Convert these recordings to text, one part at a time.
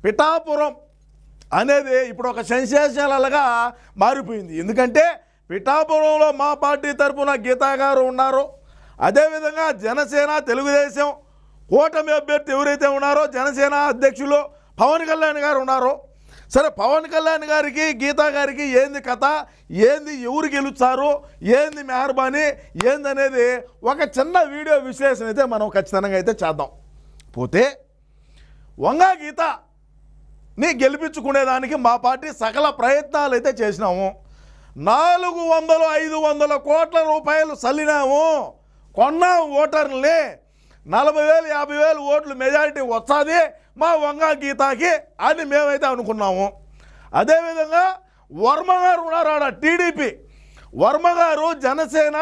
పిఠాపురం అనేది ఇప్పుడు ఒక సెన్సేషనల్గా మారిపోయింది. ఎందుకంటే పిఠాపురంలో మా పార్టీ తరఫున గీతా గారు ఉన్నారు. అదేవిధంగా జనసేన, తెలుగుదేశం కూటమి అభ్యర్థి ఎవరైతే ఉన్నారో జనసేన అధ్యక్షులు పవన్ కళ్యాణ్ గారు ఉన్నారో, సరే పవన్ కళ్యాణ్ గారికి గీతా గారికి ఏంది కథ, ఏంది ఎవరు గెలుస్తారు, ఏంది మెహర్బానీ ఏందనేది ఒక చిన్న వీడియో విశ్లేషణ అయితే మనం ఖచ్చితంగా అయితే చేద్దాం. పోతే వంగా గీతని గెలిపించుకునేదానికి మా పార్టీ సకల ప్రయత్నాలు అయితే చేసినాము. 400-500 కోట్ల రూపాయలు చల్లినాము, కొన్నాము ఓటర్లని. 40,000 50,000 ఓట్లు మెజారిటీ వచ్చాది మా వంగా గీతాకి అని మేమైతే అనుకున్నాము. అదేవిధంగా వర్మ గారు ఉన్నారు ఆడ, టీడీపీ వర్మ గారు జనసేన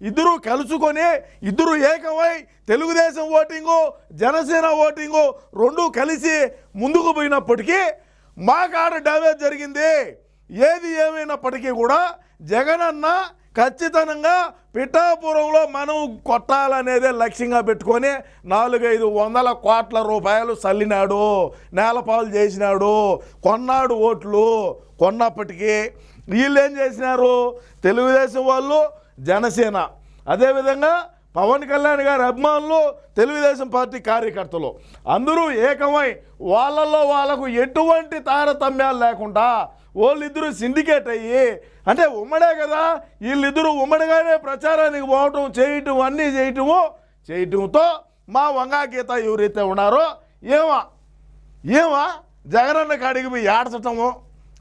ఇద్దరు కలుసుకొని ఇద్దరు ఏకమై తెలుగుదేశం ఓటింగు జనసేన ఓటింగు రెండు కలిసి ముందుకు పోయినప్పటికీ మాకు ఆడ డ్యామేజ్ జరిగింది. ఏది ఏమైనప్పటికీ కూడా జగనన్న ఖచ్చితంగా పిఠాపురంలో మనం కొట్టాలనేదే లక్ష్యంగా పెట్టుకొని 400-500 కోట్ల రూపాయలు చల్లినాడు, నేలపాలు చేసినాడు, కొన్నాడు ఓట్లు. కొన్నప్పటికీ వీళ్ళు ఏం చేసినారు, తెలుగుదేశం వాళ్ళు, జనసేన, అదేవిధంగా పవన్ కళ్యాణ్ గారి అభిమానులు, తెలుగుదేశం పార్టీ కార్యకర్తలు అందరూ ఏకమై వాళ్ళల్లో వాళ్ళకు ఎటువంటి తారతమ్యాలు లేకుండా వాళ్ళిద్దరూ సిండికేట్ అయ్యి, అంటే ఉమ్మడే కదా, వీళ్ళిద్దరూ ఉమ్మడిగానే ప్రచారానికి పోవటం చేయటం అన్నీ చేయటంతో మా వంగా గీత ఎవరైతే ఉన్నారో ఏమా జగనన్న కాడికి పోయి ఏడ్చటము,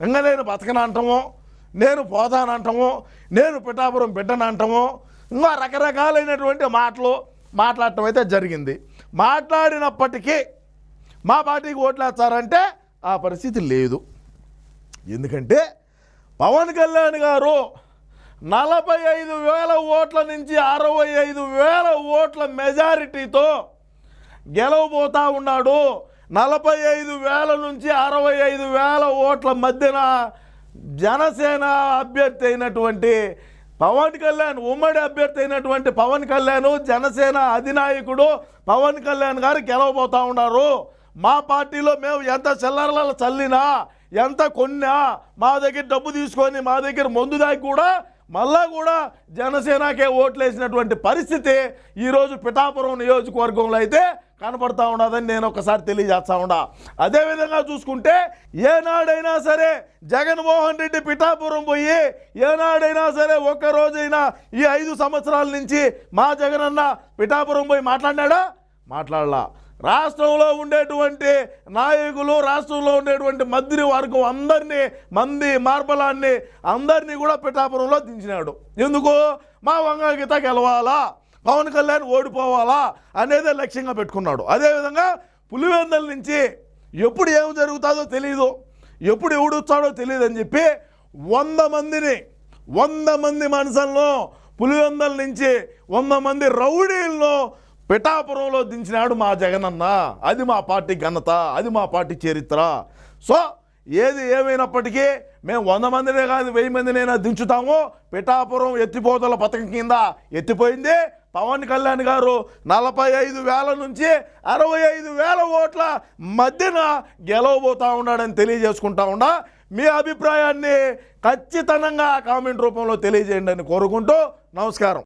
ఇంకా నేను బతకనంటాము, నేను పోతానంటాము, నేను పిఠాపురం బిడ్డనంటాము, ఇంకా రకరకాలైనటువంటి మాటలు మాట్లాడటం అయితే జరిగింది. మాట్లాడినప్పటికీ మా పార్టీకి ఓట్లేస్తారంటే ఆ పరిస్థితి లేదు. ఎందుకంటే పవన్ కళ్యాణ్ గారు 45,000 ఓట్ల నుంచి 65,000 ఓట్ల మెజారిటీతో గెలవబోతా ఉన్నాడు. 45,000 నుంచి 65,000 ఓట్ల మధ్యన జనసేన అభ్యర్థి అయినటువంటి పవన్ కళ్యాణ్, ఉమ్మడి అభ్యర్థి అయినటువంటి పవన్ కళ్యాణ్, జనసేన అధినాయకుడు పవన్ కళ్యాణ్ గారు గెలవబోతా ఉన్నారు. మా పార్టీలో మేము ఎంత చిల్లరలలో చల్లినా, ఎంత కొన్నా, మా దగ్గర డబ్బు తీసుకొని మా దగ్గర మందు దాకా కూడా మళ్ళా కూడా జనసేనకే ఓట్లేసినటువంటి పరిస్థితి ఈరోజు పిఠాపురం నియోజకవర్గంలో అయితే కనపడతా ఉన్నదని నేను ఒకసారి తెలియజేస్తా ఉన్నా. అదేవిధంగా చూసుకుంటే ఏనాడైనా సరే జగన్మోహన్ రెడ్డి పిఠాపురం పోయి ఏనాడైనా సరే ఒక్కరోజైనా ఈ 5 సంవత్సరాల నుంచి మా జగనన్న పిఠాపురం పోయి మాట్లాడినాడా? మాట్లాడలా. రాష్ట్రంలో ఉండేటువంటి నాయకులు, రాష్ట్రంలో ఉండేటువంటి మంత్రివర్గం మంది మార్బలాన్ని అందరినీ కూడా పిఠాపురంలో దించినాడు. ఎందుకు? మా వంగా గీత గెలవాలా, పవన్ కళ్యాణ్ ఓడిపోవాలా అనేదే లక్ష్యంగా పెట్టుకున్నాడు. అదేవిధంగా పులివెందుల నుంచి ఎప్పుడు ఏం జరుగుతుందో తెలియదు, ఎప్పుడు ఎవడు వచ్చాడో తెలియదు అని చెప్పి 100 మంది మనుషులను పులివెందుల నుంచి 100 మంది రౌడీలను పిఠాపురంలో దించినాడు మా జగనన్న. అది మా పార్టీ ఘనత, అది మా పార్టీ చరిత్ర. సో ఏది ఏమైనప్పటికీ మేము 100 మందినే కాదు 1000 మందినైనా దించుతాము. పిఠాపురం ఎత్తిపోతల పథకం కింద ఎత్తిపోయింది. పవన్ కళ్యాణ్ గారు 45,000 నుంచి 65,000 ఓట్ల మధ్యన గెలవబోతా ఉన్నాడని తెలియజేసుకుంటా ఉన్నా. మీ అభిప్రాయాన్ని ఖచ్చితంగా కామెంట్ రూపంలో తెలియజేయండి అని కోరుకుంటూ నమస్కారం.